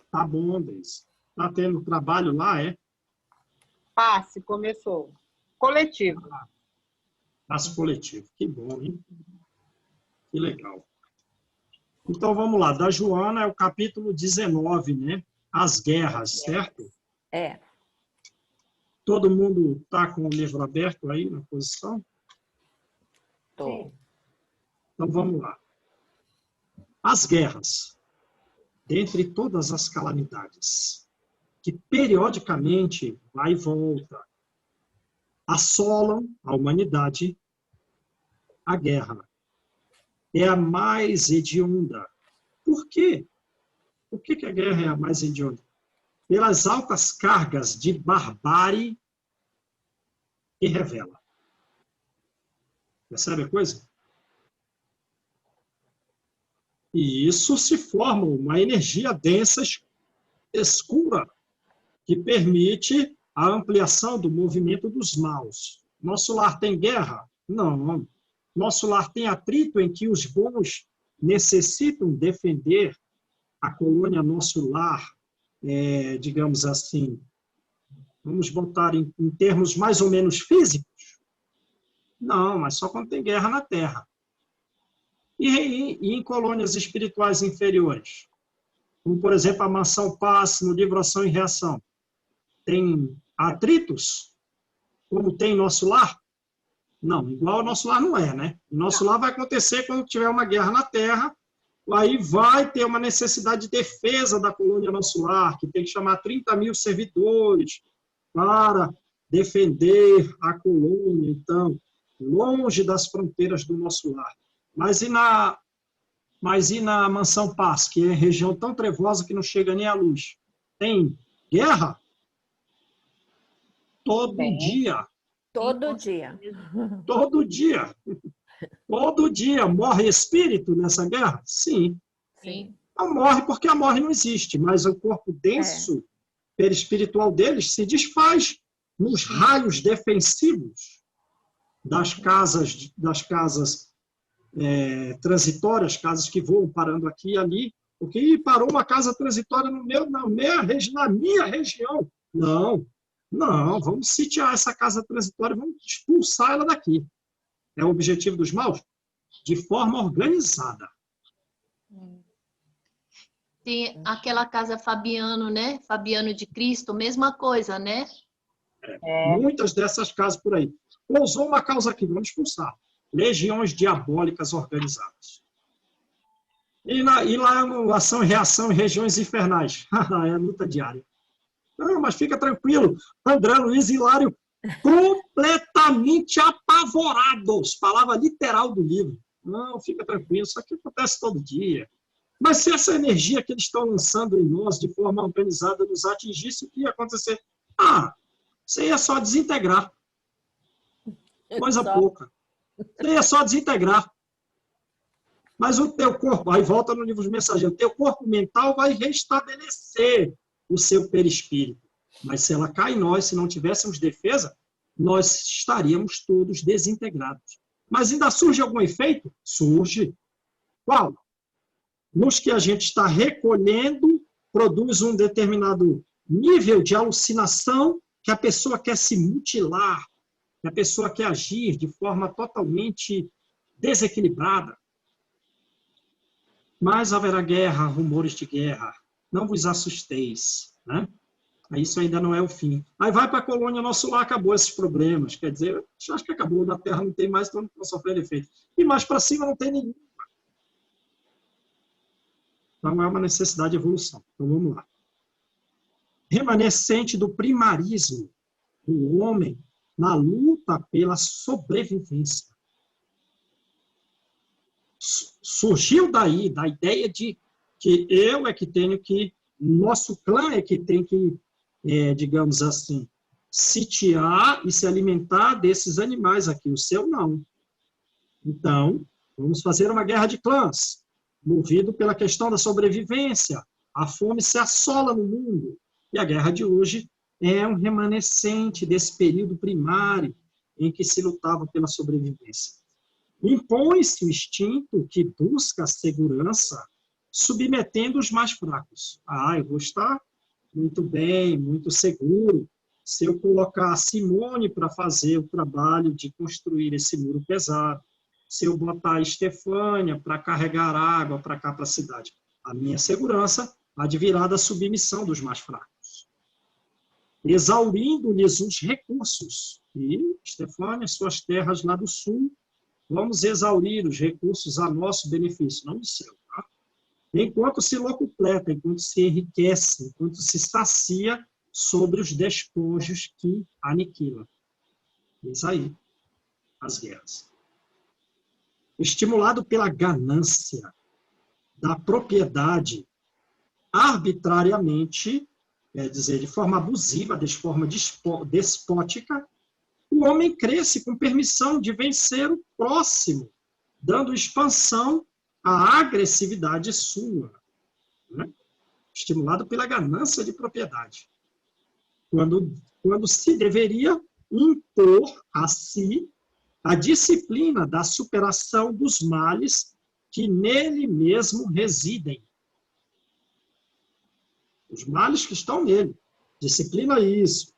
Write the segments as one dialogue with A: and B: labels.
A: Tá bom, Deise. Tá tendo trabalho lá, é?
B: Passe, começou. Coletivo.
A: Passe coletivo. Que bom, hein? Que legal. Então, vamos lá. Da Joana é o capítulo 19, né? As guerras, certo?
C: É.
A: Todo mundo está com o livro aberto aí na posição?
C: Tô.
A: Então, vamos lá. As guerras, dentre todas as calamidades, que periodicamente vai e volta, assolam a humanidade, a guerra é a mais hedionda. Por quê? Por que a guerra é a mais hedionda? Pelas altas cargas de barbárie que revela. Percebe a coisa? E isso se forma uma energia densa, escura, que permite a ampliação do movimento dos maus. Nosso lar tem guerra? Não. Nosso lar tem atrito em que os bons necessitam defender a colônia nosso lar, digamos assim, vamos botar em termos mais ou menos físicos? Não, mas só quando tem guerra na Terra. E em colônias espirituais inferiores? Como, por exemplo, a Mansão Passe, no livro Ação e Reação. Tem atritos, como tem nosso lar? Não, igual ao nosso lar não é, né? O nosso lar vai acontecer quando tiver uma guerra na Terra, aí vai ter uma necessidade de defesa da colônia nosso lar, que tem que chamar 30 mil servidores para defender a colônia, então, longe das fronteiras do nosso lar. Mas e na Mansão Paz, que é região tão trevosa que não chega nem à luz? Tem guerra? Todo dia.
C: Todo dia.
A: Todo dia. Todo dia. Morre espírito nessa guerra? Sim.
C: Sim.
A: Não morre porque a morte não existe, mas o corpo denso, perispiritual deles, se desfaz nos raios defensivos das casas transitórias, casas que voam parando aqui e ali, porque parou uma casa transitória na minha região. Não, vamos sitiar essa casa transitória, vamos expulsar ela daqui. É o objetivo dos maus? De forma organizada.
D: Tem aquela casa Fabiano, né? Fabiano de Cristo, mesma coisa, né?
A: Muitas dessas casas por aí. Pousou uma causa aqui, vamos expulsar. Legiões diabólicas organizadas. E lá no Ação e Reação em regiões infernais. É luta diária. Não, mas fica tranquilo. André Luiz e Hilário completamente apavorados. Palavra literal do livro. Não, fica tranquilo, isso aqui acontece todo dia. Mas se essa energia que eles estão lançando em nós de forma organizada nos atingisse, o que ia acontecer? Você ia só desintegrar. Coisa pouca. Você ia só desintegrar. Mas o teu corpo, aí volta no livro dos Mensageiros, o teu corpo mental vai restabelecer o seu perispírito. Mas se ela cai em nós, se não tivéssemos defesa, nós estaríamos todos desintegrados. Mas ainda surge algum efeito? Surge. Qual? Nos que a gente está recolhendo, produz um determinado nível de alucinação que a pessoa quer se mutilar, que a pessoa quer agir de forma totalmente desequilibrada. Mas haverá guerra, rumores de guerra. Não vos assusteis, né? Isso ainda não é o fim. Aí vai para a colônia nosso lar, acabou esses problemas. Quer dizer, acho que acabou, na Terra não tem mais, então não estão sofrendo efeito. E mais para cima não tem nenhum. Então é uma necessidade de evolução. Então vamos lá. Remanescente do primarismo do homem na luta pela sobrevivência. Surgiu daí, da ideia de que eu é que tenho que, nosso clã é que tem que, digamos assim, sitiar e se alimentar desses animais aqui, o seu não. Então, vamos fazer uma guerra de clãs, movido pela questão da sobrevivência. A fome se assola no mundo, e a guerra de hoje é um remanescente desse período primário em que se lutava pela sobrevivência. Impõe-se o instinto que busca a segurança submetendo os mais fracos. Eu vou estar muito bem, muito seguro, se eu colocar a Simone para fazer o trabalho de construir esse muro pesado, se eu botar a Estefânia para carregar água para cá, para a cidade. A minha segurança advirá da submissão dos mais fracos, exaurindo-lhes os recursos. E, Estefânia, suas terras lá do sul, vamos exaurir os recursos a nosso benefício, não do seu. Tá? Enquanto se locupleta, enquanto se enriquece, enquanto se sacia sobre os despojos que aniquila. Eis aí as guerras. Estimulado pela ganância da propriedade arbitrariamente, quer dizer, de forma abusiva, de forma despótica, o homem cresce com permissão de vencer o próximo, dando expansão à agressividade sua, né? Estimulado pela ganância de propriedade. Quando se deveria impor a si a disciplina da superação dos males que nele mesmo residem. Os males que estão nele. Disciplina isso.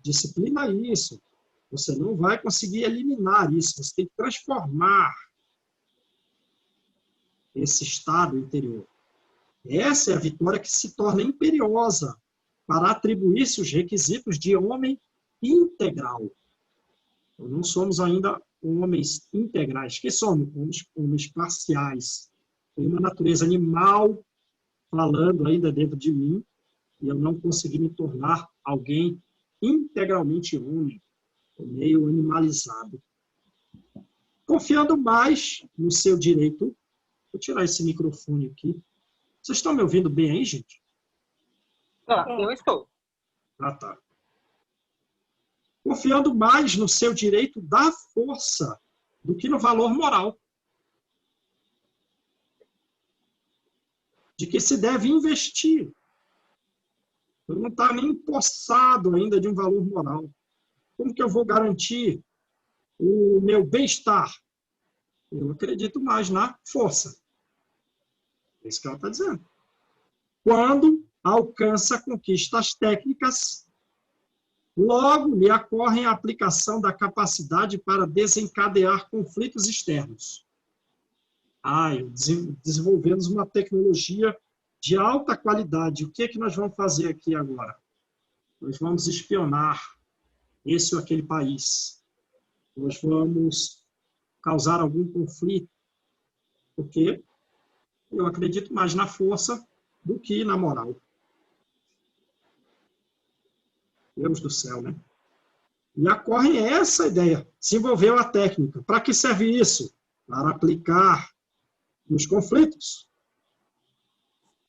A: Disciplina isso. Você não vai conseguir eliminar isso. Você tem que transformar esse estado interior. Essa é a vitória que se torna imperiosa para atribuir-se os requisitos de homem integral. Então, não somos ainda homens integrais. Que somos? Homens parciais. Tem uma natureza animal falando ainda dentro de mim e eu não consegui me tornar alguém integralmente homem, meio animalizado. Confiando mais no seu direito. Vou tirar esse microfone aqui. Vocês estão me ouvindo bem aí, gente?
B: Eu estou.
A: Tá. Confiando mais no seu direito da força do que no valor moral. De que se deve investir. Eu não está nem empossado ainda de um valor moral. Como que eu vou garantir o meu bem-estar? Eu acredito mais na força. É isso que ela está dizendo. Quando alcança conquistas técnicas, logo lhe ocorre a aplicação da capacidade para desencadear conflitos externos. Desenvolvemos uma tecnologia de alta qualidade. O que é que nós vamos fazer aqui agora? Nós vamos espionar esse ou aquele país. Nós vamos causar algum conflito. Porque eu acredito mais na força do que na moral. Deus do céu, né? E ocorre essa ideia. Se envolveu a técnica. Para que serve isso? Para aplicar nos conflitos.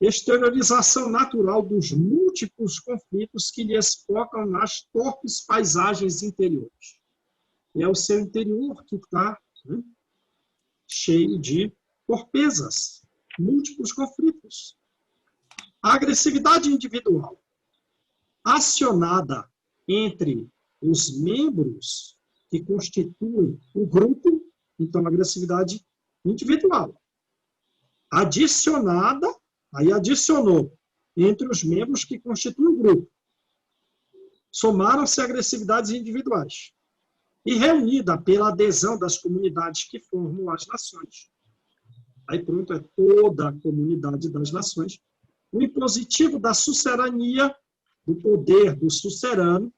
A: Exteriorização natural dos múltiplos conflitos que lhes focam nas torpes paisagens interiores. É o seu interior que está, né, cheio de torpezas, múltiplos conflitos. A agressividade individual, acionada entre os membros que constituem o grupo, então a agressividade individual, adicionou entre os membros que constituem o grupo. Somaram-se agressividades individuais e reunida pela adesão das comunidades que formam as nações. Aí pronto, é toda a comunidade das nações. O impositivo da sucerania, do poder do sucerano,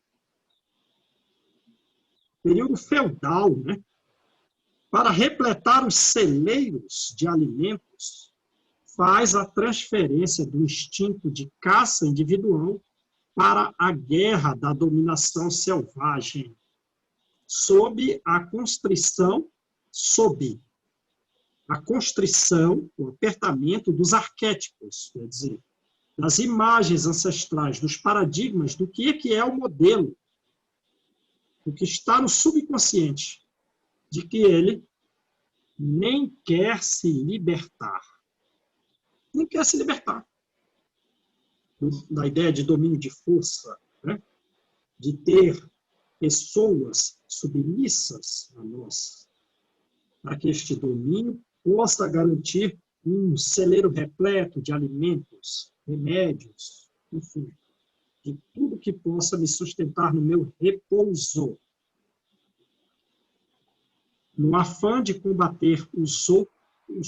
A: período feudal, né? Para repletar os celeiros de alimentos, faz a transferência do instinto de caça individual para a guerra da dominação selvagem, sob a constrição, o apertamento dos arquétipos, quer dizer, das imagens ancestrais, dos paradigmas do que é o modelo, o que está no subconsciente, de que ele nem quer se libertar. Nem quer se libertar. Da ideia de domínio de força, né? De ter pessoas submissas a nós, para que este domínio possa garantir um celeiro repleto de alimentos, remédios, enfim, de tudo que possa me sustentar no meu repouso. No afã de combater os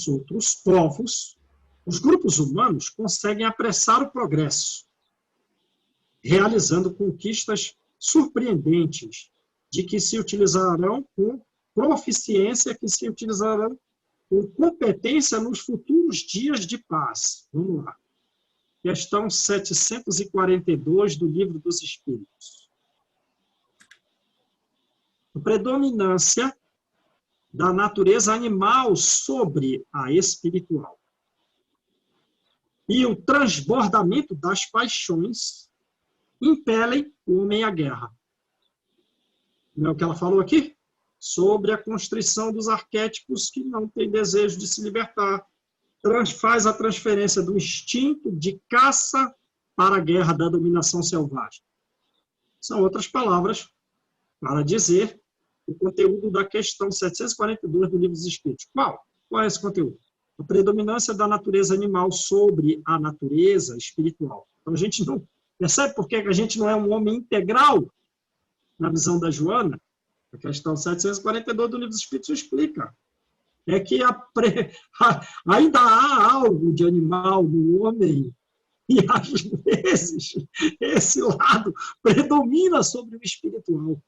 A: outros povos, os grupos humanos conseguem apressar o progresso, realizando conquistas surpreendentes, de que se utilizarão com proficiência, que se utilizarão com competência nos futuros dias de paz. Vamos lá. Questão 742 do Livro dos Espíritos. A predominância da natureza animal sobre a espiritual e o transbordamento das paixões impelem o homem à guerra. Não é o que ela falou aqui? Sobre a constrição dos arquétipos que não têm desejo de se libertar. Faz a transferência do instinto de caça para a guerra da dominação selvagem. São outras palavras para dizer o conteúdo da questão 742 do Livro dos Espíritos. Qual é esse conteúdo? A predominância da natureza animal sobre a natureza espiritual. Então, a gente não percebe por que a gente não é um homem integral na visão da Joana? A questão 742 do Livro dos Espíritos explica. É que ainda há algo de animal no homem e, às vezes, esse lado predomina sobre o espiritual.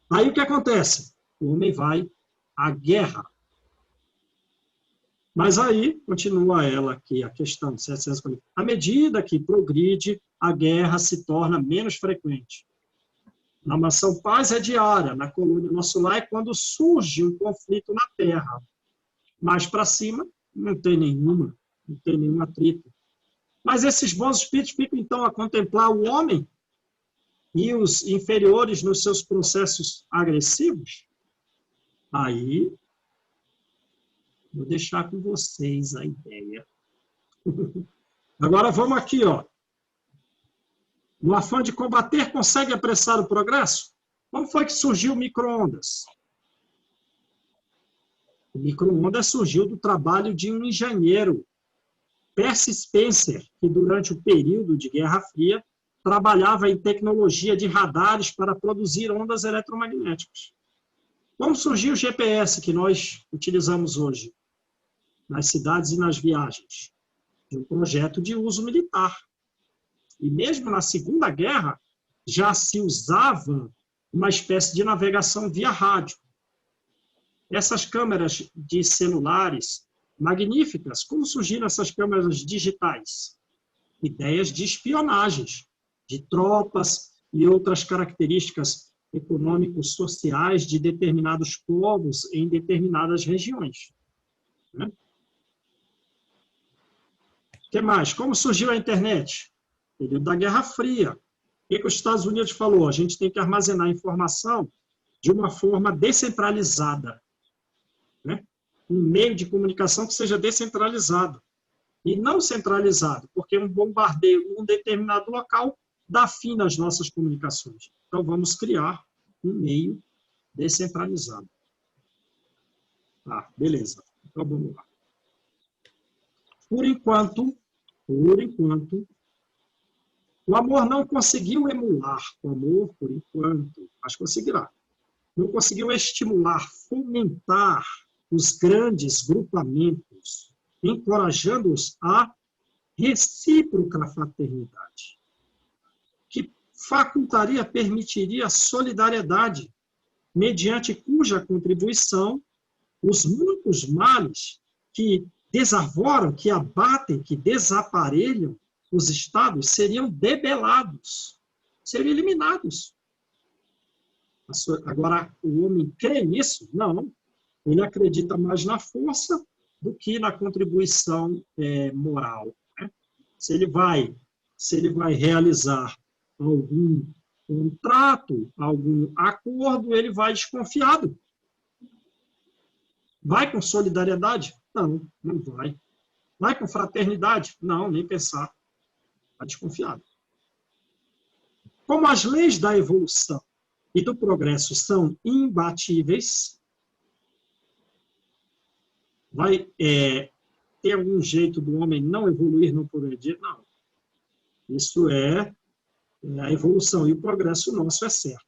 A: Aí o que acontece? O homem vai à guerra. Mas aí, continua ela aqui, a questão 740. À medida que progride, a guerra se torna menos frequente. Na Mansão Paz é diária, na colônia Nosso Lar é quando surge um conflito na Terra. Mais para cima, não tem nenhum atrito. Mas esses bons espíritos ficam, então, a contemplar o homem e os inferiores nos seus processos agressivos. Aí, vou deixar com vocês a ideia. Agora vamos aqui, ó. No afã de combater, consegue apressar o progresso? Como foi que surgiu o micro-ondas? O micro-ondas surgiu do trabalho de um engenheiro, Percy Spencer, que durante o período de Guerra Fria trabalhava em tecnologia de radares para produzir ondas eletromagnéticas. Como surgiu o GPS que nós utilizamos hoje nas cidades e nas viagens? De um projeto de uso militar. E mesmo na Segunda Guerra, já se usava uma espécie de navegação via rádio. Essas câmeras de celulares magníficas, como surgiram essas câmeras digitais? Ideias de espionagens, de tropas e outras características econômico-sociais de determinados povos em determinadas regiões. Né? O que mais? Como surgiu a internet? Período da Guerra Fria. O que os Estados Unidos falou? A gente tem que armazenar informação de uma forma descentralizada. Né? Um meio de comunicação que seja descentralizado. E não centralizado, porque um bombardeio em um determinado local dá fim nas nossas comunicações. Então, vamos criar um meio descentralizado. Tá, beleza. Então, vamos lá. Por enquanto, o amor não conseguiu emular o amor, por enquanto, mas conseguirá. Não conseguiu estimular, fomentar os grandes grupamentos, encorajando-os à recíproca fraternidade, que facultaria, permitiria a solidariedade, mediante cuja contribuição os muitos males que desarvoram, que abatem, que desaparelham os estados seriam debelados, seriam eliminados. Agora, o homem crê nisso? Não. Ele acredita mais na força do que na contribuição moral. Né? Se ele vai realizar algum contrato, algum acordo, ele vai desconfiado. Vai com solidariedade? Não, não vai. Vai com fraternidade? Não, nem pensar. Está desconfiado. Como as leis da evolução e do progresso são imbatíveis, tem algum jeito do homem não evoluir, não progredir? Não. Isso é a evolução e o progresso nosso é certo.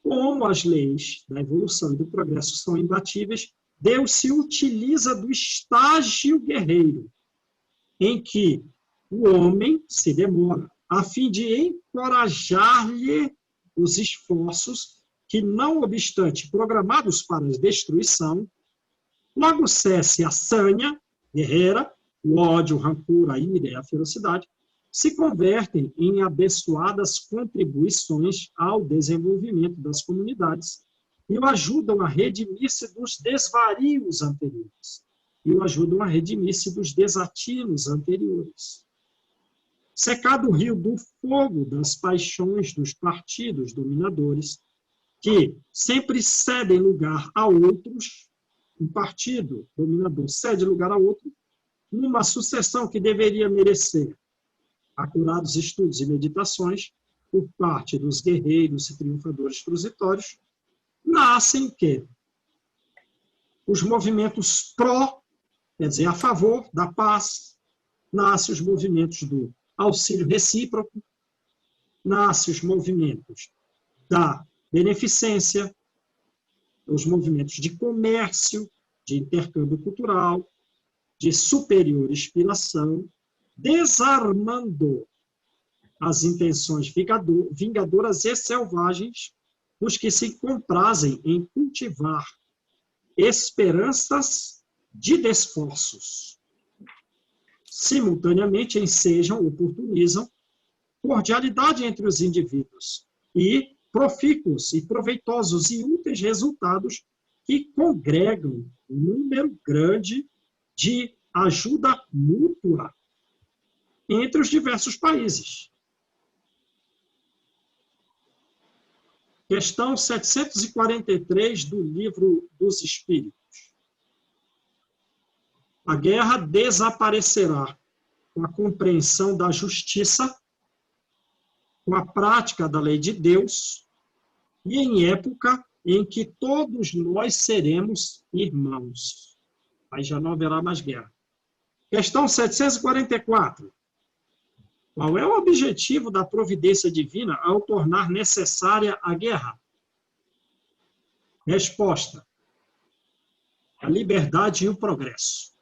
A: Como as leis da evolução e do progresso são imbatíveis, Deus se utiliza do estágio guerreiro, em que o homem se demora, a fim de encorajar-lhe os esforços que, não obstante programados para a destruição, logo cesse a sanha guerreira, o ódio, o rancor, a ira e a ferocidade, se convertem em abençoadas contribuições ao desenvolvimento das comunidades e o ajudam a redimir-se dos desvarios anteriores, e o ajudam a redimir-se dos desatinos anteriores. Secado o rio do fogo das paixões dos partidos dominadores, que sempre cedem lugar a outros, um partido dominador cede lugar a outro, numa sucessão que deveria merecer acurados estudos e meditações por parte dos guerreiros e triunfadores transitórios, nascem que os movimentos pró, quer dizer, a favor da paz, nascem os movimentos do auxílio recíproco, nascem os movimentos da beneficência, os movimentos de comércio, de intercâmbio cultural, de superior inspiração, desarmando as intenções vingadoras e selvagens dos que se comprazem em cultivar esperanças de desforços. Simultaneamente ensejam, oportunizam cordialidade entre os indivíduos e profícuos e proveitosos e úteis resultados que congregam um número grande de ajuda mútua entre os diversos países. Questão 743 do Livro dos Espíritos. A guerra desaparecerá com a compreensão da justiça, com a prática da lei de Deus e em época em que todos nós seremos irmãos. Aí já não haverá mais guerra. Questão 744. Qual é o objetivo da providência divina ao tornar necessária a guerra? Resposta: a liberdade e o progresso.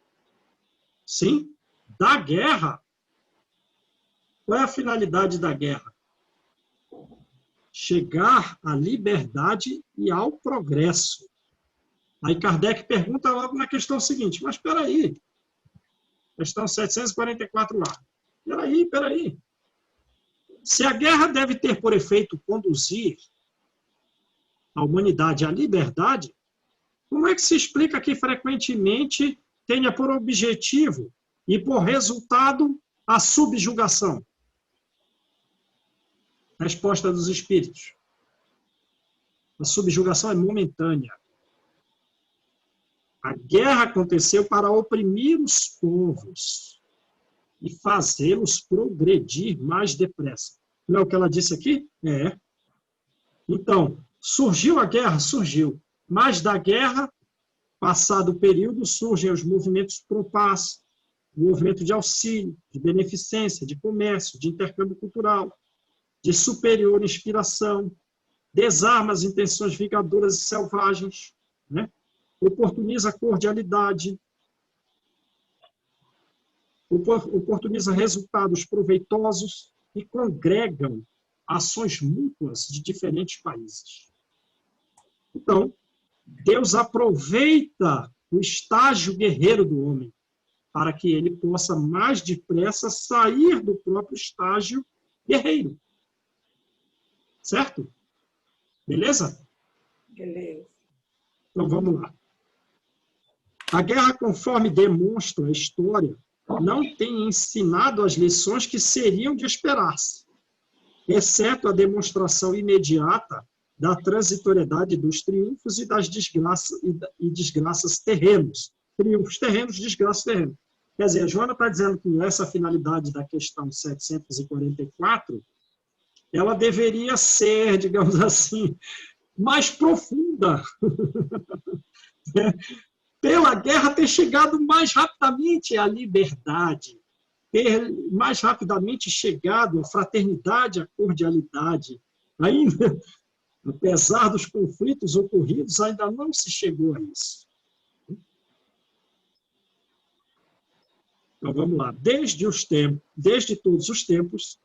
A: Sim, da guerra. Qual é a finalidade da guerra? Chegar à liberdade e ao progresso. Aí Kardec pergunta logo na questão seguinte, mas espera aí, questão 744 lá. Espera aí. Se a guerra deve ter por efeito conduzir a humanidade à liberdade, como é que se explica que frequentemente tenha por objetivo e por resultado a subjugação? Resposta dos espíritos. A subjugação é momentânea. A guerra aconteceu para oprimir os povos e fazê-los progredir mais depressa. Não é o que ela disse aqui? É. Então, surgiu a guerra? Surgiu. Mas da guerra, passado o período, surgem os movimentos pro-paz, o movimento de auxílio, de beneficência, de comércio, de intercâmbio cultural, de superior inspiração, desarma as intenções vingadoras e selvagens, né? Oportuniza a cordialidade, oportuniza resultados proveitosos e congregam ações mútuas de diferentes países. Então, Deus aproveita o estágio guerreiro do homem para que ele possa mais depressa sair do próprio estágio guerreiro. Certo? Beleza?
E: Beleza.
A: Então, vamos lá. A guerra, conforme demonstra a história, não tem ensinado as lições que seriam de esperar-se, exceto a demonstração imediata da transitoriedade dos triunfos e das desgraças terrenos. Triunfos terrenos, desgraças terrenos. Quer dizer, a Joana está dizendo que essa finalidade da questão 744, ela deveria ser, digamos assim, mais profunda. pela guerra, ter chegado mais rapidamente à liberdade, ter mais rapidamente chegado à fraternidade, à cordialidade. Ainda, apesar dos conflitos ocorridos, ainda não se chegou a isso. Então, vamos lá. Desde todos os tempos,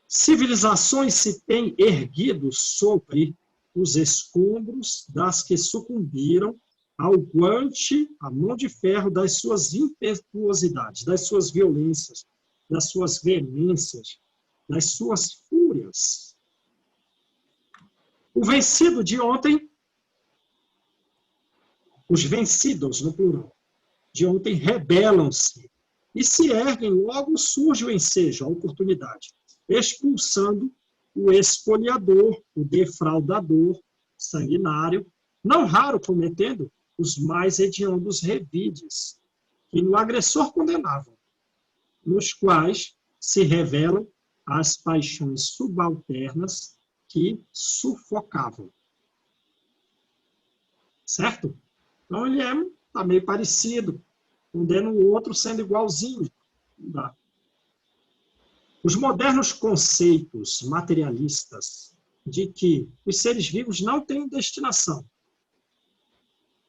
A: civilizações se têm erguido sobre os escombros das que sucumbiram ao guante, à mão de ferro das suas impetuosidades, das suas violências, das suas veemências, das suas fúrias. O vencido de ontem, os vencidos, no plural, de ontem rebelam-se e se erguem, logo surge o ensejo, a oportunidade, expulsando o espoliador, o defraudador, sanguinário, não raro cometendo os mais hediondos revides, que no agressor condenavam, nos quais se revelam as paixões subalternas que sufocavam. Certo? Então, ele está meio parecido, condena o outro sendo igualzinho. Não dá. Os modernos conceitos materialistas de que os seres vivos não têm destinação.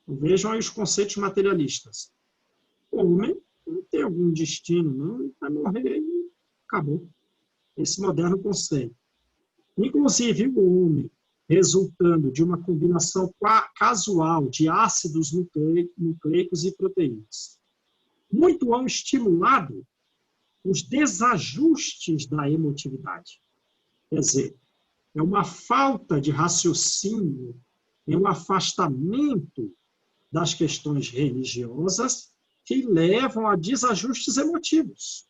A: Vejam aí os conceitos materialistas. O homem não tem algum destino, não, ele vai morrer e acabou. Esse moderno conceito. Inclusive, o homem, resultando de uma combinação casual de ácidos nucleicos e proteínas, muito hão estimulado os desajustes da emotividade. Quer dizer, é uma falta de raciocínio, é um afastamento das questões religiosas que levam a desajustes emotivos.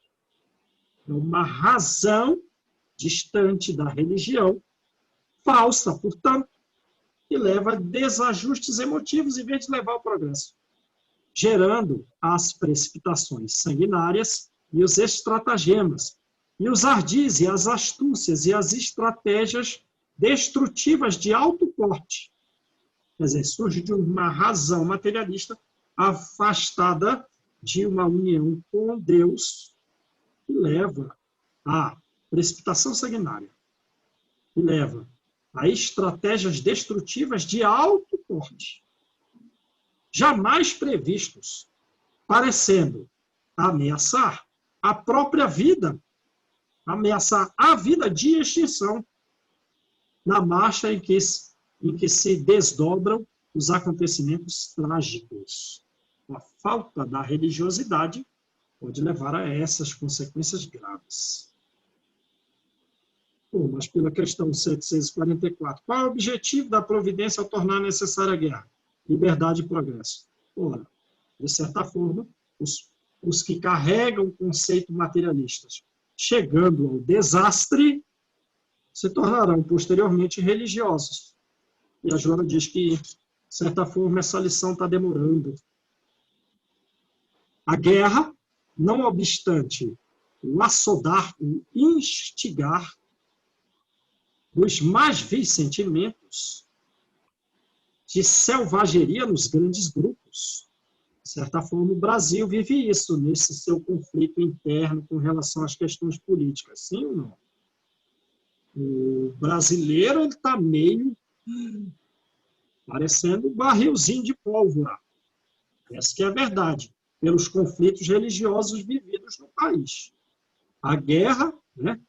A: É uma razão distante da religião, falsa, portanto, que leva a desajustes emotivos em vez de levar ao progresso, gerando as precipitações sanguinárias e os estratagemas, e os ardis, e as astúcias, e as estratégias destrutivas de alto porte. Quer dizer, surge de uma razão materialista afastada de uma união com Deus, que leva à precipitação sanguinária, que leva a estratégias destrutivas de alto porte, jamais previstos, parecendo ameaçar a própria vida, ameaçar a vida de extinção, na marcha em que se desdobram os acontecimentos trágicos. A falta da religiosidade pode levar a essas consequências graves. Bom, mas pela questão 744, qual é o objetivo da providência ao tornar necessária a guerra? Liberdade e progresso. Ora, de certa forma, os que carregam o conceito materialistas, chegando ao desastre, se tornarão posteriormente religiosos. E a Joana diz que, de certa forma, essa lição está demorando. A guerra, não obstante o assodar, o instigar dos mais vis sentimentos de selvageria nos grandes grupos. De certa forma, o Brasil vive isso, nesse seu conflito interno com relação às questões políticas. Sim ou não? O brasileiro está meio parecendo um barrilzinho de pólvora. Essa que é a verdade, pelos conflitos religiosos vividos no país. A guerra, né,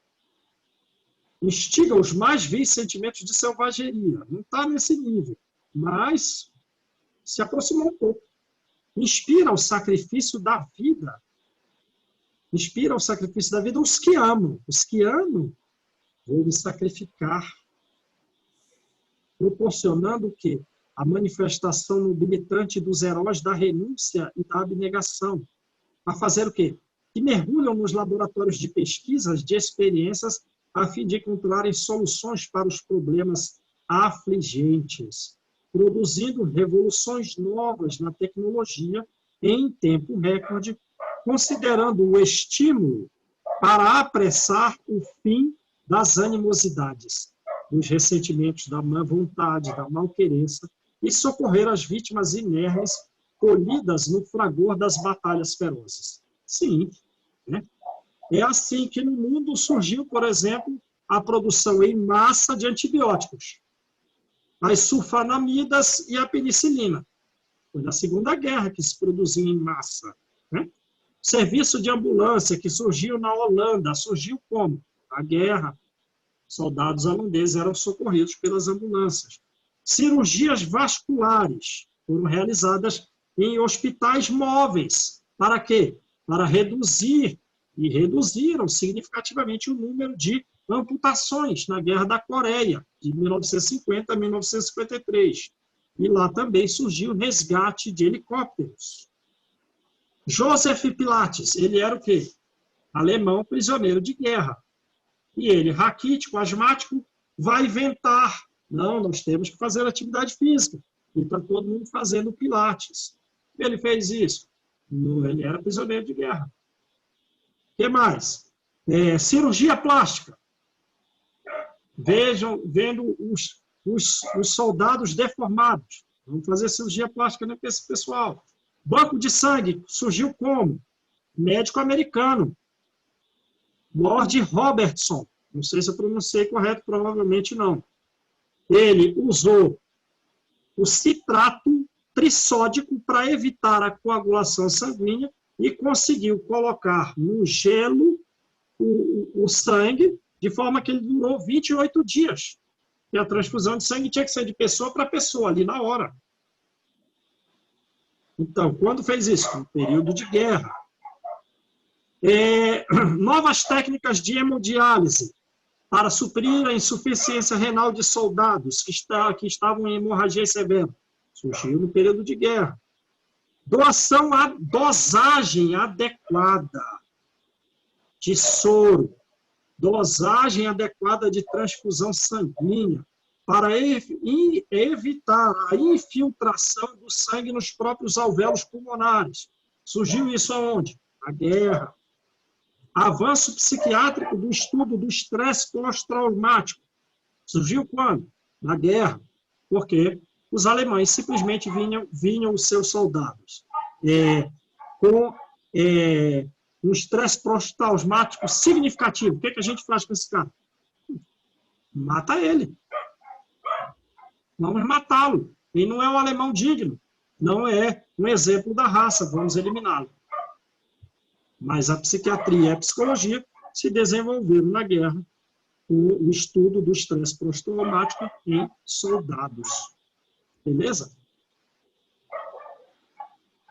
A: instiga os mais vis sentimentos de selvageria. Não está nesse nível, mas se aproximou um pouco. Inspira o sacrifício da vida. Inspira o sacrifício da vida os que amam. Os que amam vão me sacrificar. Proporcionando o quê? A manifestação nobilitante dos heróis da renúncia e da abnegação. A fazer o quê? Que mergulham nos laboratórios de pesquisas, de experiências, a fim de encontrarem soluções para os problemas afligentes, produzindo revoluções novas na tecnologia em tempo recorde, considerando o estímulo para apressar o fim das animosidades, dos ressentimentos, da má vontade, da malquerença e socorrer as vítimas inermes colhidas no fragor das batalhas ferozes. Sim, né? É assim que no mundo surgiu, por exemplo, a produção em massa de antibióticos, as sulfonamidas e a penicilina. Foi na Segunda Guerra que se produziu em massa, né? Serviço de ambulância que surgiu na Holanda, surgiu como? A guerra. Soldados holandeses eram socorridos pelas ambulâncias. Cirurgias vasculares foram realizadas em hospitais móveis. Para quê? Para reduzir, e reduziram significativamente o número de amputações na Guerra da Coreia, de 1950 a 1953. E lá também surgiu o resgate de helicópteros. Joseph Pilates, ele era o quê? Alemão, prisioneiro de guerra. E ele, raquítico, asmático, vai inventar. Não, nós temos que fazer atividade física. E está todo mundo fazendo Pilates. Ele fez isso. Ele era prisioneiro de guerra. O que mais? Cirurgia plástica. Vendo os soldados deformados. Vamos fazer cirurgia plástica para esse pessoal. Banco de sangue surgiu como? Médico americano. Lord Robertson. Não sei se eu pronunciei correto, provavelmente não. Ele usou o citrato trissódico para evitar a coagulação sanguínea e conseguiu colocar no gelo o sangue, de forma que ele durou 28 dias. E a transfusão de sangue tinha que ser de pessoa para pessoa, ali na hora. Então, quando fez isso? No período de guerra. Novas técnicas de hemodiálise para suprir a insuficiência renal de soldados que estavam em hemorragia severa. Surgiu no período de guerra. Dosagem adequada de soro, dosagem adequada de transfusão sanguínea para evitar a infiltração do sangue nos próprios alvéolos pulmonares. Surgiu isso aonde? Na guerra. Avanço psiquiátrico do estudo do estresse pós-traumático. Surgiu quando? Na guerra. Por quê? Os alemães simplesmente vinham os seus soldados com um estresse pós-traumático significativo. O que a gente faz com esse cara? Mata ele. Vamos matá-lo. Ele não é um alemão digno. Não é um exemplo da raça. Vamos eliminá-lo. Mas a psiquiatria e a psicologia se desenvolveram na guerra com o estudo do estresse pós-traumático em soldados. Beleza?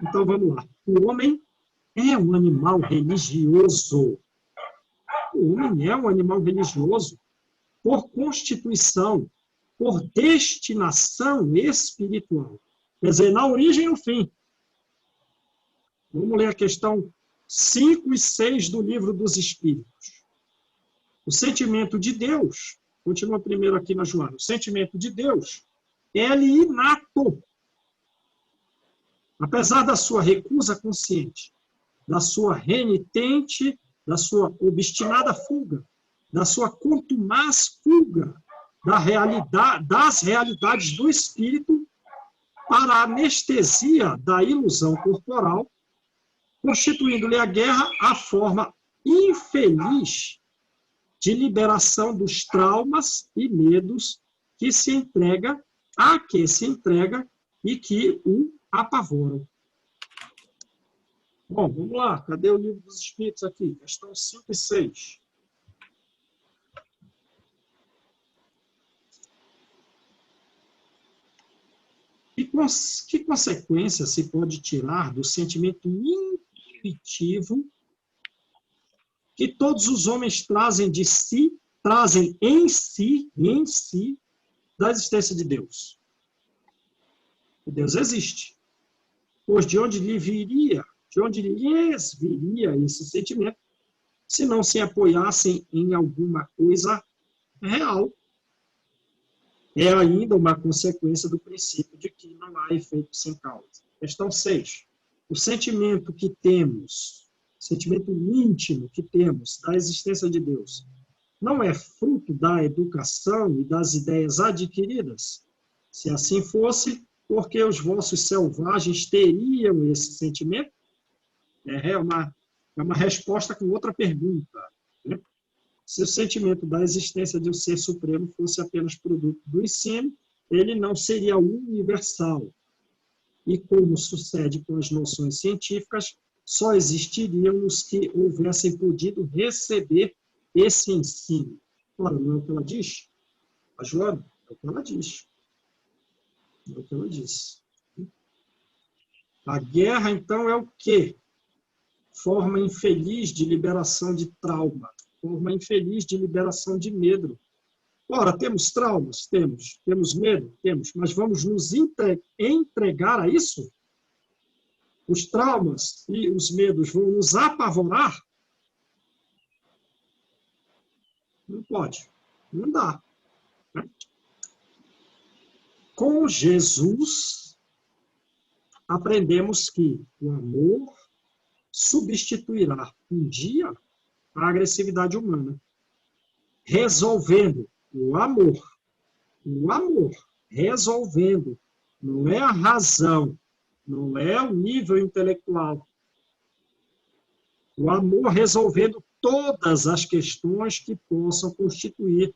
A: Então, vamos lá. O homem é um animal religioso. O homem é um animal religioso por constituição, por destinação espiritual. Quer dizer, na origem e no fim. Vamos ler a questão 5 e 6 do Livro dos Espíritos. O sentimento de Deus, continua primeiro aqui na Joana, o sentimento de Deus é-lhe inato. Apesar da sua recusa consciente, da sua renitente, da sua obstinada fuga, da sua contumaz fuga das realidades do espírito para a anestesia da ilusão corporal, constituindo-lhe a guerra a forma infeliz de liberação dos traumas e medos a que se entrega e que o apavoram. Bom, vamos lá. Cadê o Livro dos Espíritos aqui? Questão 5 e 6. Que consequência se pode tirar do sentimento intuitivo que todos os homens trazem em si, da existência de Deus? Deus existe. Pois de onde lhes viria esse sentimento, se não se apoiassem em alguma coisa real? É ainda uma consequência do princípio de que não há efeito sem causa. Questão 6. O sentimento que temos, sentimento íntimo que temos da existência de Deus, não é fruto da educação e das ideias adquiridas? Se assim fosse, porque os vossos selvagens teriam esse sentimento? É uma resposta com outra pergunta, né? Se o sentimento da existência de um ser supremo fosse apenas produto do ensino, ele não seria universal. E como sucede com as noções científicas, só existiriam os que houvessem podido receber esse ensino. Ora, não é o que ela diz? A Joana, é o que ela diz. É o que ela diz. A guerra, então, é o quê? Forma infeliz de liberação de trauma. Forma infeliz de liberação de medo. Ora, temos traumas? Temos. Temos medo? Temos. Mas vamos nos entregar a isso? Os traumas e os medos vão nos apavorar? Não pode. Não dá. Né? Com Jesus, aprendemos que o amor substituirá um dia a agressividade humana, resolvendo o amor, resolvendo, não é a razão, não é o nível intelectual, o amor resolvendo todas as questões que possam constituir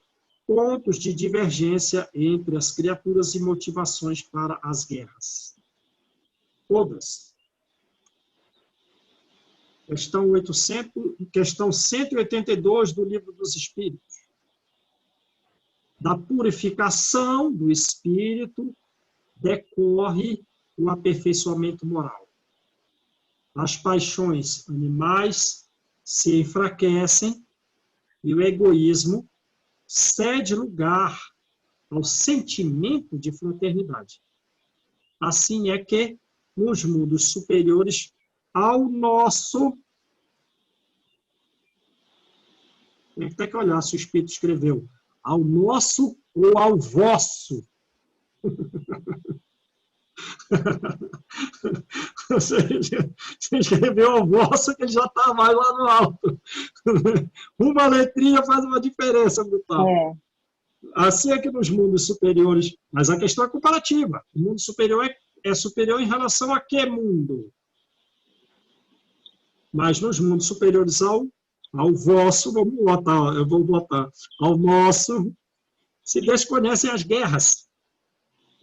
A: pontos de divergência entre as criaturas e motivações para as guerras. Todas. Questão 182 do Livro dos Espíritos. Da purificação do espírito decorre o aperfeiçoamento moral. As paixões animais se enfraquecem e o egoísmo cede lugar ao sentimento de fraternidade. Assim é que, nos mundos superiores ao nosso, tem que ter que olhar se o Espírito escreveu ao nosso ou ao vosso. Você escreveu ao vosso, que ele já está mais lá no alto. Uma letrinha faz uma diferença brutal. Assim é que nos mundos superiores, mas a questão é comparativa. O mundo superior é superior em relação a que mundo? Mas nos mundos superiores ao vosso, eu vou botar, ao nosso, se desconhecem as guerras.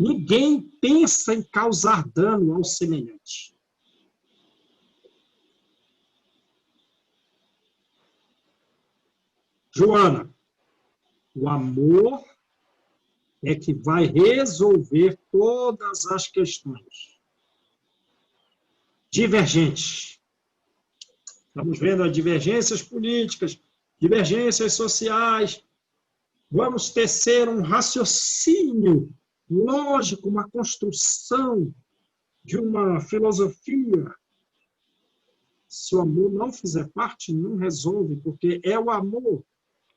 A: Ninguém pensa em causar dano ao semelhante. Joana, o amor é que vai resolver todas as questões divergentes. Estamos vendo as divergências políticas, divergências sociais. Vamos tecer um raciocínio lógico, uma construção de uma filosofia. Se o amor não fizer parte, não resolve, porque é o amor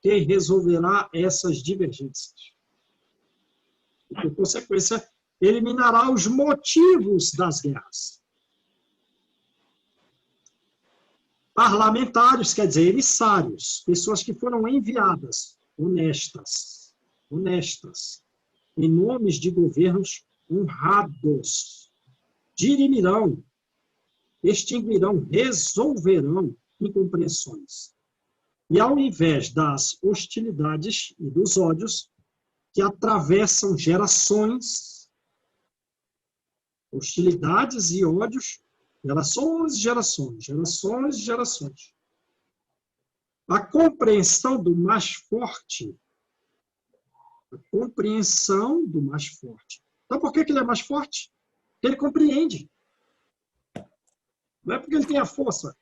A: que resolverá essas divergências. E, por consequência, eliminará os motivos das guerras. Parlamentares, quer dizer, emissários, pessoas que foram enviadas, honestas, em nomes de governos honrados, dirimirão, extinguirão, resolverão incompreensões. E ao invés das hostilidades e dos ódios que atravessam gerações, hostilidades e ódios, gerações e gerações. A compreensão do mais forte. Então, por que ele é mais forte? Porque ele compreende. Não é porque ele tem a força.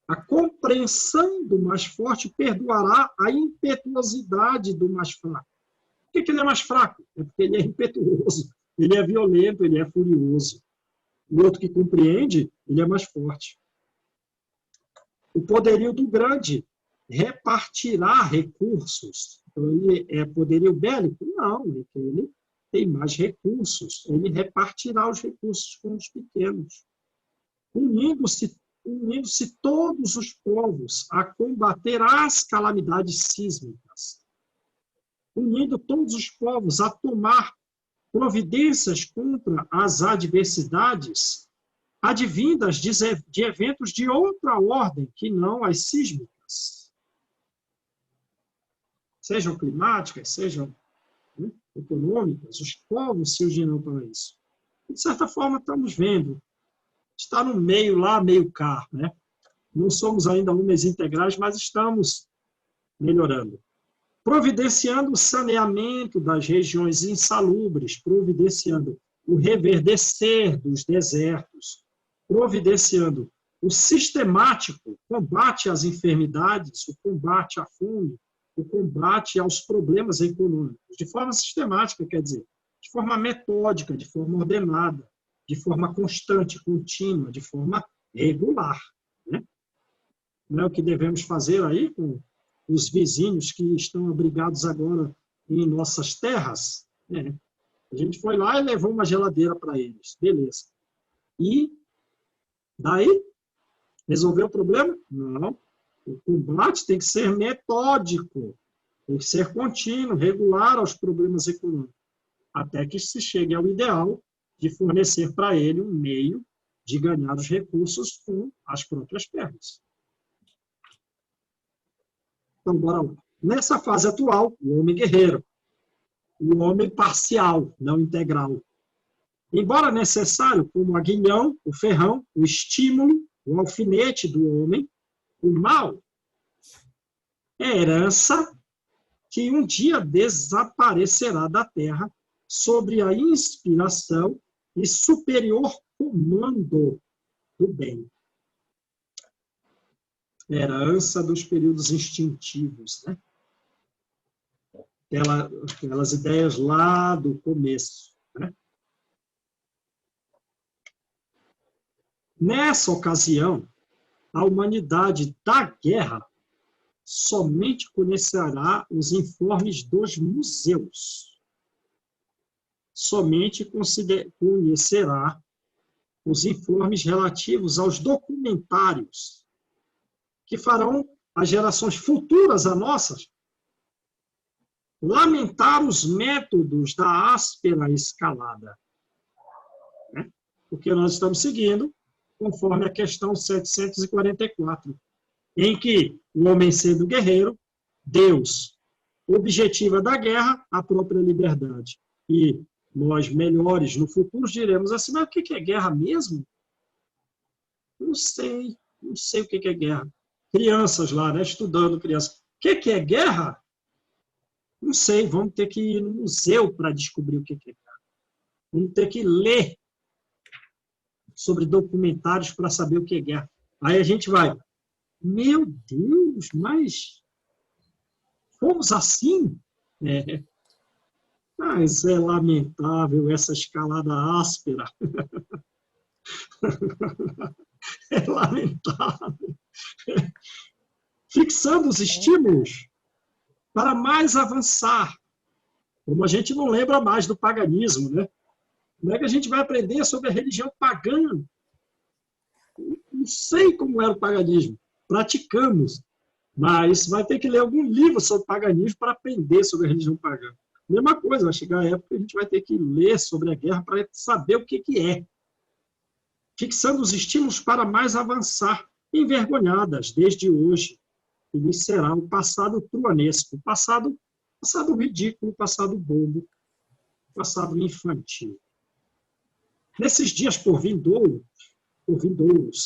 A: A compreensão do mais forte perdoará a impetuosidade do mais fraco. Por que ele é mais fraco? É porque ele é impetuoso, ele é violento, ele é furioso. O outro que compreende, ele é mais forte. O poderio do grande repartirá recursos. Então, ele é poderio bélico? Não, ele tem mais recursos. Ele repartirá os recursos com os pequenos. Unindo-se todos os povos a combater as calamidades sísmicas. Unindo todos os povos a tomar providências contra as adversidades advindas de eventos de outra ordem que não as sísmicas, sejam climáticas, sejam, né, econômicas, os povos se unirão para isso. De certa forma, estamos vendo, está no meio lá, meio cá, né? Não somos ainda homens integrais, mas estamos melhorando. Providenciando o saneamento das regiões insalubres, providenciando o reverdecer dos desertos, providenciando o sistemático combate às enfermidades, o combate à fome, o combate aos problemas econômicos, de forma sistemática, quer dizer, de forma metódica, de forma ordenada, de forma constante, contínua, de forma regular, né? Não é o que devemos fazer aí com os vizinhos que estão abrigados agora em nossas terras, né? A gente foi lá e levou uma geladeira para eles, beleza. E daí, resolveu o problema? Não. O combate tem que ser metódico, tem que ser contínuo, regular aos problemas econômicos, até que se chegue ao ideal de fornecer para ele um meio de ganhar os recursos com as próprias pernas. Então, bora lá. Nessa fase atual, o homem guerreiro, o homem parcial, não integral. Embora necessário como o aguilhão, o ferrão, o estímulo, o alfinete do homem, o mal é herança que um dia desaparecerá da terra sobre a inspiração e superior comando do bem. Herança dos períodos instintivos, né? Aquelas ideias lá do começo, né? Nessa ocasião, a humanidade da guerra somente conhecerá os informes dos museus. Somente conhecerá os informes relativos aos documentários que farão as gerações futuras a nossas lamentar os métodos da áspera escalada, né? Porque nós estamos seguindo conforme a questão 744, em que o homem sendo guerreiro, Deus objetiva da guerra a própria liberdade. E nós, melhores no futuro, diremos assim, mas o que é guerra mesmo? Não sei o que é guerra. Crianças lá, né, estudando crianças. O que é guerra? Não sei, vamos ter que ir no museu para descobrir o que é guerra. Vamos ter que ler sobre documentários para saber o que é guerra. Aí a gente vai, meu Deus, mas fomos assim? É. Mas é lamentável essa escalada áspera. É lamentável. Fixando os estímulos para mais avançar. Como a gente não lembra mais do paganismo, né? Como é que a gente vai aprender sobre a religião pagã? Não sei como era o paganismo. Praticamos. Mas vai ter que ler algum livro sobre paganismo para aprender sobre a religião pagã. Mesma coisa, vai chegar a época que a gente vai ter que ler sobre a guerra para saber o que é. Fixando os estímulos para mais avançar, envergonhadas desde hoje. E será o passado truanesco, o passado ridículo, o passado bobo, o passado infantil. Nesses dias por vindouros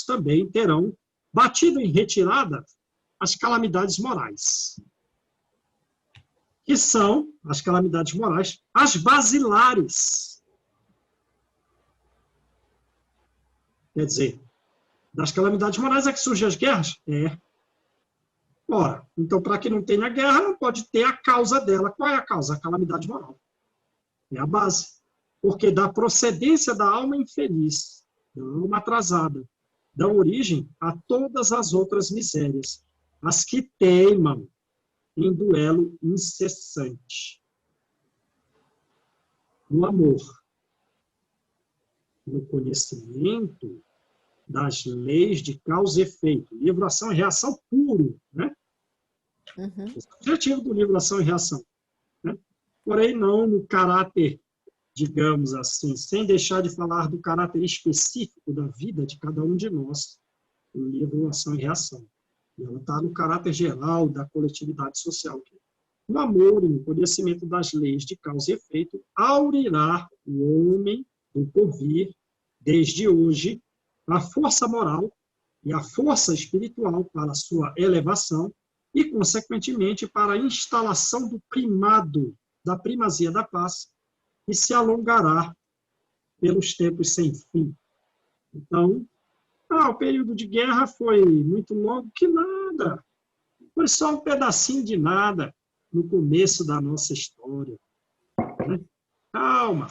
A: também terão batido em retirada as calamidades morais. Que são as calamidades morais, as basilares. Quer dizer, das calamidades morais é que surgem as guerras? É. Ora, então, para que não tenha guerra, não pode ter a causa dela. Qual é a causa? A calamidade moral. É a base. Porque da procedência da alma infeliz, da alma atrasada, dá origem a todas as outras misérias, as que teimam em duelo incessante. No amor, no conhecimento das leis de causa e efeito. Livro Ação e Reação puro, né? Esse é o objetivo do livro Ação e Reação, né? Porém, não no caráter digamos assim, sem deixar de falar do caráter específico da vida de cada um de nós, no livro Ação e Reação. E ela está no caráter geral da coletividade social. No amor e no conhecimento das leis de causa e efeito, aurirá o homem do porvir, desde hoje, a força moral e a força espiritual para a sua elevação e, consequentemente, para a instalação do primado, da primazia da paz, que se alongará pelos tempos sem fim. Então, o período de guerra foi muito longo, que nada. Foi só um pedacinho de nada no começo da nossa história. Né? Calma.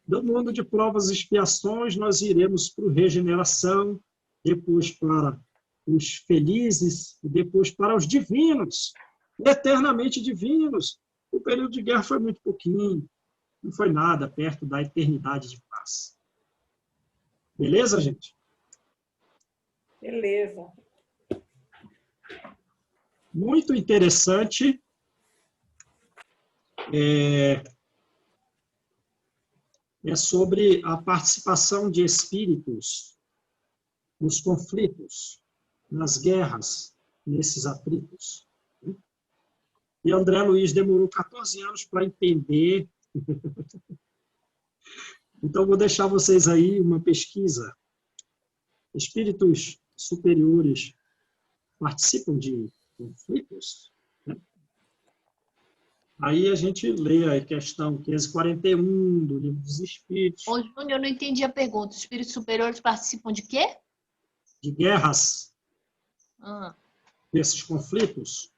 A: Do mundo de provas e expiações, nós iremos para a regeneração, depois para os felizes, e depois para os divinos, eternamente divinos. O período de guerra foi muito pouquinho, não foi nada perto da eternidade de paz. Beleza, gente?
E: Beleza.
A: Muito interessante. É sobre a participação de espíritos nos conflitos, nas guerras, nesses atritos. E André Luiz demorou 14 anos para entender. Então, vou deixar vocês aí uma pesquisa. Espíritos superiores participam de conflitos? Né? Aí a gente lê a questão 541 do Livro dos Espíritos.
D: Ô, Júnior, eu não entendi a pergunta. Os espíritos superiores participam de quê?
A: De guerras,
D: Ah.
A: desses conflitos.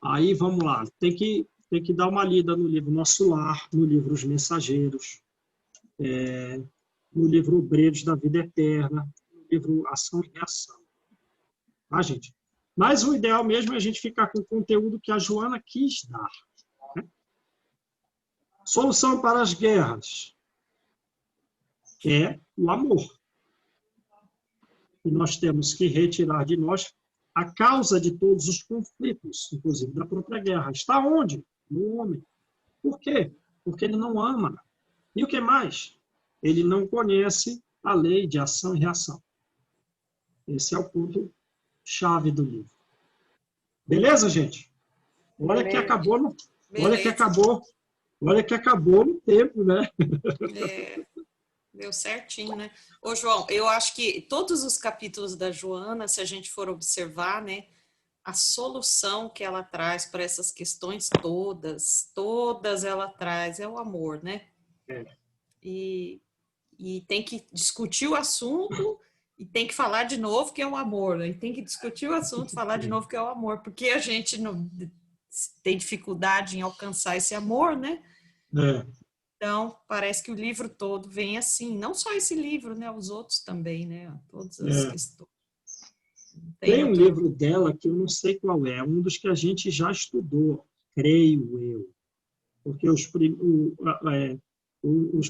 A: Aí, vamos lá. Tem que dar uma lida no livro Nosso Lar, no livro Os Mensageiros, no livro Obreiros da Vida Eterna, no livro Ação e Reação. Tá, gente? Mas o ideal mesmo é a gente ficar com o conteúdo que a Joana quis dar. Né? Solução para as guerras é o amor. E nós temos que retirar de nós a causa de todos os conflitos, inclusive da própria guerra. Está onde? No homem. Por quê? Porque ele não ama. E o que mais? Ele não conhece a lei de ação e reação. Esse é o ponto chave do livro. Beleza, gente? Olha que acabou no, olha que acabou no tempo, né?
E: Deu certinho, né? Ô, João, eu acho que todos os capítulos da Joana, se a gente for observar, né, a solução que ela traz para essas questões todas ela traz é o amor, né? E tem que discutir o assunto e tem que falar de novo que é o amor, né? E tem que discutir o assunto, falar de novo que é o amor, porque a gente não tem dificuldade em alcançar esse amor, né? Então, parece que o livro todo vem assim, não só esse livro, né? Os outros também, né? Todas as questões.
A: Tem um livro dela que eu não sei qual é, um dos que a gente já estudou, creio eu. Porque os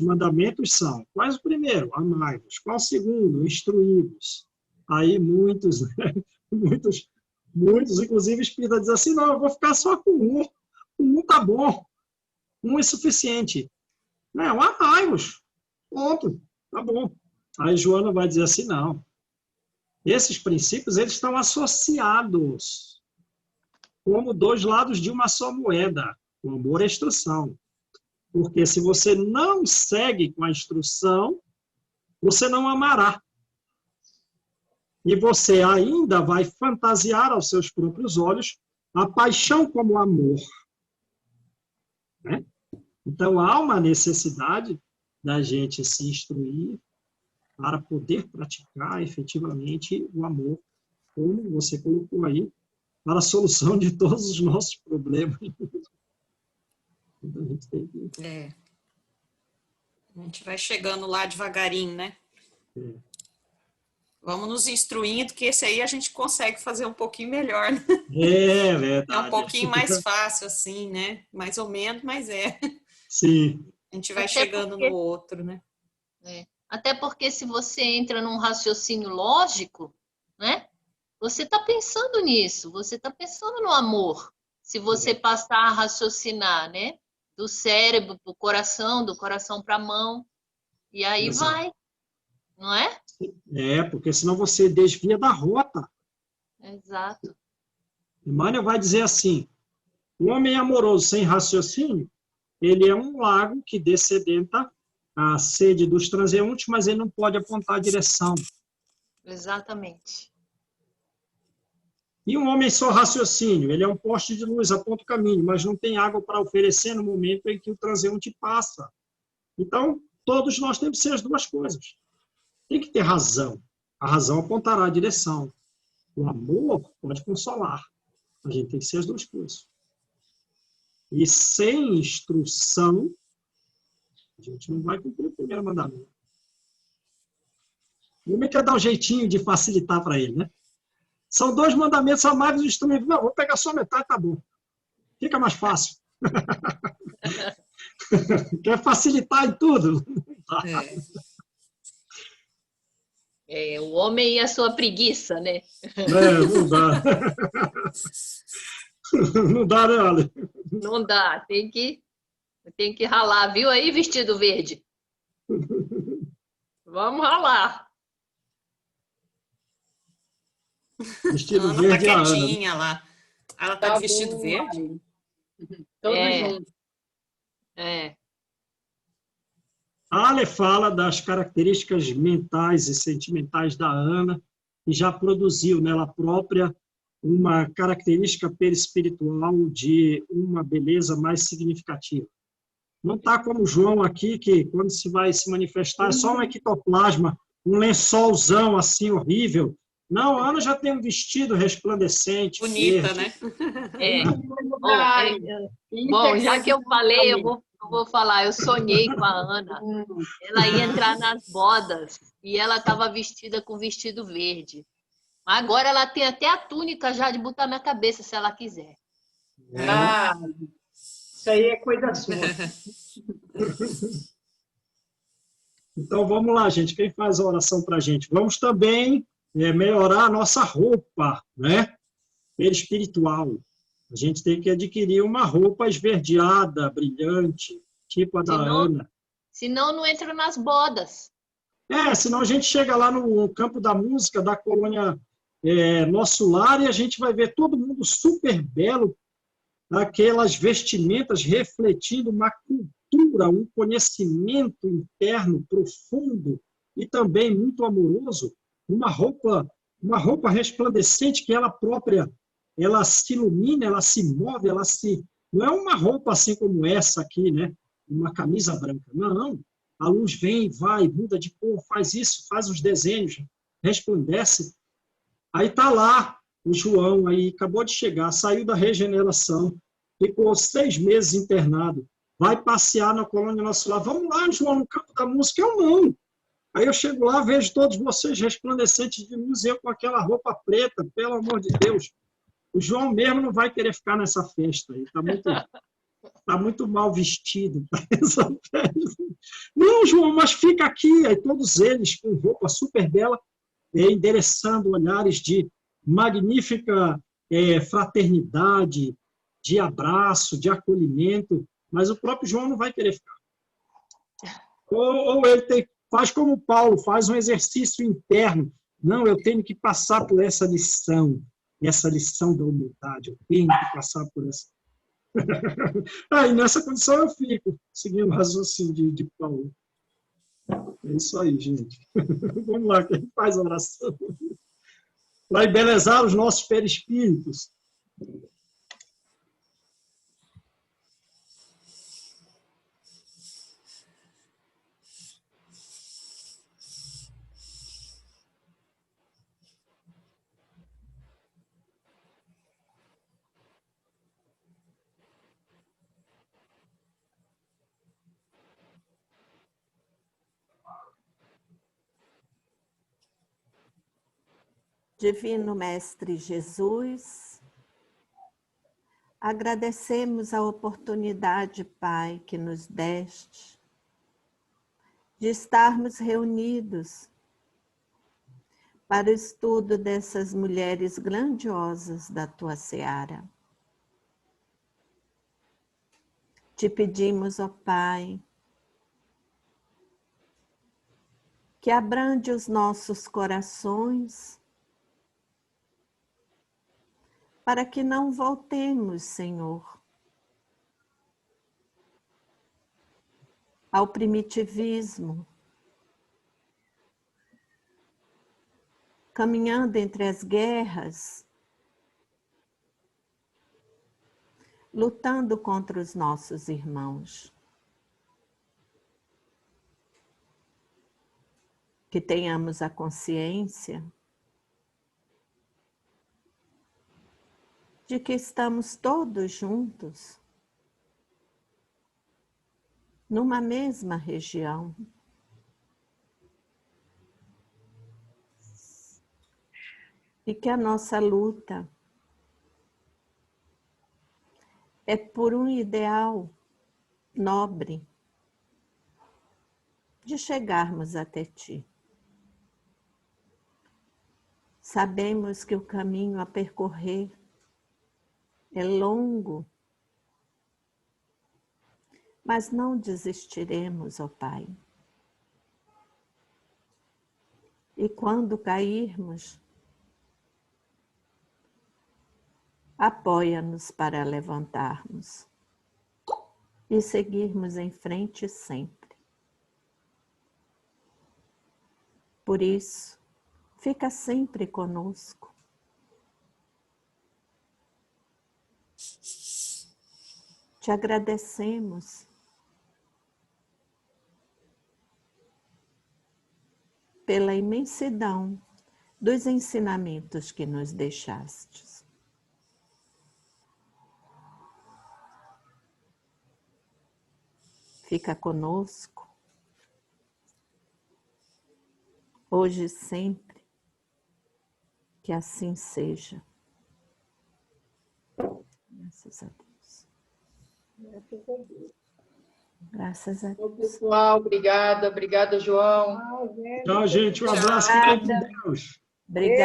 A: mandamentos são, quais o primeiro? Amai-vos. Qual o segundo? Instruí-vos. Aí muitos, inclusive espíritas, dizem assim, não, eu vou ficar só com um. Um tá bom. Um é suficiente. Não, amai-vos. Ponto. Tá bom. Aí Joana vai dizer assim, não. Esses princípios, eles estão associados como dois lados de uma só moeda. O amor e a instrução. Porque se você não segue com a instrução, você não amará. E você ainda vai fantasiar aos seus próprios olhos a paixão como amor. Né? Então, há uma necessidade da gente se instruir para poder praticar efetivamente o amor, como você colocou aí, para a solução de todos os nossos problemas. Então, a gente tem que...
E: A gente vai chegando lá devagarinho, né? Vamos nos instruindo, que esse aí a gente consegue fazer um pouquinho melhor, né?
A: É verdade.
E: É um pouquinho mais fácil, assim, né? Mais ou menos, mas é.
A: Sim.
E: A gente vai chegando no outro, né?
D: Até porque se você entra num raciocínio lógico, né? Você está pensando nisso, você está pensando no amor. Se você passar a raciocinar, né? do cérebro para o coração, do coração para a mão. E aí
A: Exato.
D: vai, não é?
A: Porque senão você desvia da rota.
D: Exato.
A: Emmanuel vai dizer assim, o homem amoroso sem raciocínio, ele é um lago que descedenta a sede dos transeuntes, mas ele não pode apontar a direção.
D: Exatamente.
A: E um homem só raciocínio, ele é um poste de luz, aponta o caminho, mas não tem água para oferecer no momento em que o transeunte passa. Então, todos nós temos que ser as duas coisas. Tem que ter razão. A razão apontará a direção. O amor pode consolar. A gente tem que ser as duas coisas. E sem instrução, a gente não vai cumprir o primeiro mandamento. O homem quer dar um jeitinho de facilitar para ele, né? São 2 mandamentos, amáveis e instrumentos. Não, vou pegar só metade, tá bom. Fica mais fácil. Quer facilitar em tudo.
D: O homem e a sua preguiça, né?
A: Não dá. Não dá, né, Ale?
D: Não dá, tem que ralar, viu aí, vestido verde? Vamos ralar.
A: Vestido
E: Ana
A: verde
E: tá
A: é a Ana.
E: quietinha lá. Ela tá de vestido verde?
B: Todos
D: É.
B: juntos.
A: A Ale fala das características mentais e sentimentais da Ana e já produziu nela própria uma característica perispiritual de uma beleza mais significativa. Não está como o João aqui, que quando se vai se manifestar é só um ectoplasma, um lençolzão assim horrível. Não, a Ana já tem um vestido resplandecente,
E: Bonita,
A: verde.
E: né?
D: Bom, já que eu falei, eu vou falar. Eu sonhei com a Ana. Ela ia entrar nas bodas e ela estava vestida com vestido verde. Agora ela tem até a túnica já de botar na cabeça, se ela quiser.
B: Ah, isso aí é coisa sua.
A: Então, vamos lá, gente. Quem faz a oração para a gente? Vamos também melhorar a nossa roupa, né? Espiritual. A gente tem que adquirir uma roupa esverdeada, brilhante, tipo a da Ana.
D: Senão não entra nas bodas.
A: Senão a gente chega lá no campo da música da colônia Nosso Lar e a gente vai ver todo mundo super belo, aquelas vestimentas refletindo uma cultura, um conhecimento interno profundo e também muito amoroso, uma roupa resplandecente que ela própria, ela se ilumina, ela se move, não é uma roupa assim como essa aqui, né? Uma camisa branca, não. A luz vem, vai, muda de cor, faz isso, faz os desenhos, resplandece. Aí está lá o João, aí acabou de chegar, saiu da regeneração, ficou 6 meses internado, vai passear na colônia Nosso Lar. Vamos lá, João, no campo da música. Eu não. Aí eu chego lá, vejo todos vocês resplandecentes de luz, eu com aquela roupa preta, pelo amor de Deus. O João mesmo não vai querer ficar nessa festa. Ele está muito mal vestido para essa festa. Não, João, mas fica aqui. Aí todos eles com roupa super bela, endereçando olhares de magnífica fraternidade, de abraço, de acolhimento, mas o próprio João não vai querer ficar. Ou ele faz como Paulo, faz um exercício interno. Não, eu tenho que passar por essa lição da humildade, eu tenho que passar por essa. Aí nessa condição eu fico, seguindo o raciocínio de Paulo. É isso aí, gente. Vamos lá, quem faz a oração? Para embelezar os nossos perispíritos.
C: Divino Mestre Jesus, agradecemos a oportunidade, Pai, que nos deste de estarmos reunidos para o estudo dessas mulheres grandiosas da Tua seara. Te pedimos, ó Pai, que abrande os nossos corações, para que não voltemos, Senhor, ao primitivismo, caminhando entre as guerras, lutando contra os nossos irmãos. Que tenhamos a consciência de que estamos todos juntos numa mesma região. E que a nossa luta é por um ideal nobre de chegarmos até Ti. Sabemos que o caminho a percorrer é longo, mas não desistiremos, ó Pai. E quando cairmos, apoia-nos para levantarmos e seguirmos em frente sempre. Por isso, fica sempre conosco. Te agradecemos pela imensidão dos ensinamentos que nos deixastes. Fica conosco, hoje e sempre, que assim seja. Graças a Deus. Graças a Deus.
B: Pessoal, obrigada, João.
A: Tchau, gente. Um abraço. Fiquem com Deus.
C: Obrigada.